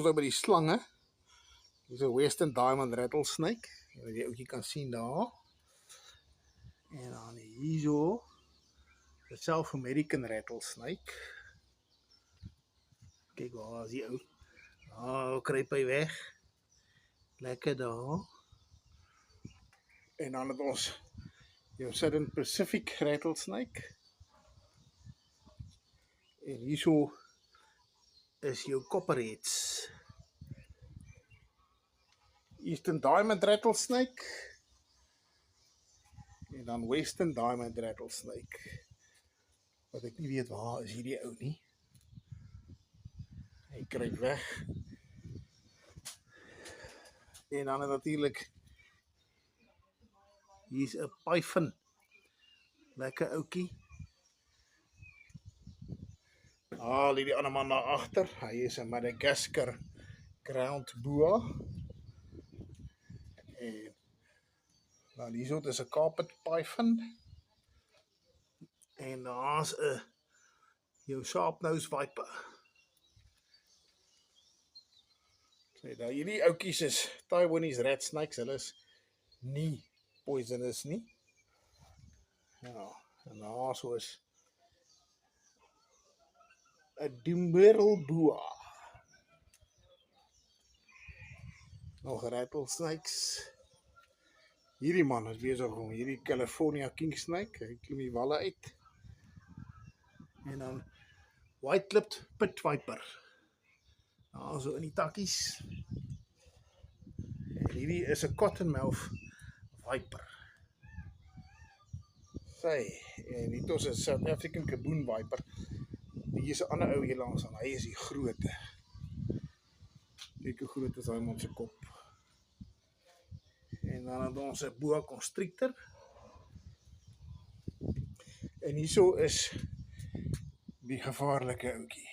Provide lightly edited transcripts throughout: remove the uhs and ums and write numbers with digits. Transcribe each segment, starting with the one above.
Ons nou by die slange. Hier is 'n Western Diamond Rattlesnake. Wat jy ook kan sien daar. En dan hierso die South American Rattlesnake. Kyk waar is die ou. Kruip hy weg. Lekker daar. En dan het ons jou Southern Pacific Rattlesnake. En hierso is jou Copperheads. Eastern Diamond Rattlesnake. En dan Western Diamond Rattlesnake. Wat ek nie weet waar is hierdie ou nie. Hy kruip weg. En dan natuurlik hier's 'n python. Lekker oukie. Die ander man daar agter. Hy is 'n Madagascar ground boa. En dan hierso is 'n carpet python. En daar's 'n jou sharp-nosed viper. Nou hierdie ouetjies is Taiwanese rat snakes. Hulle is nie poisonous nie. Ja, en daarso is 'n Dumeral boa. Nog rattlesnakes. Hierdie man is besig om hierdie California king snake. Hy klim die walle uit. En dan white-lipped pit viper. So in die takkies. En hierdie is 'n cottonmouth viper. En hier is 'n South African Gaboon viper. Hier is 'n ander ou hier langs aan. Hy is die grootte. Kyk hoe groot is daai man se kop. En dan het ons 'n boa constrictor. En hierso is die gevaarlike ouetjie,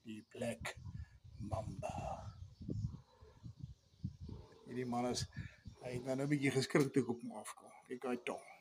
die black mamba. Hierdie man hy het nou 'n bietjie geskrik toe ek op hom afkom. Kyk hy tong.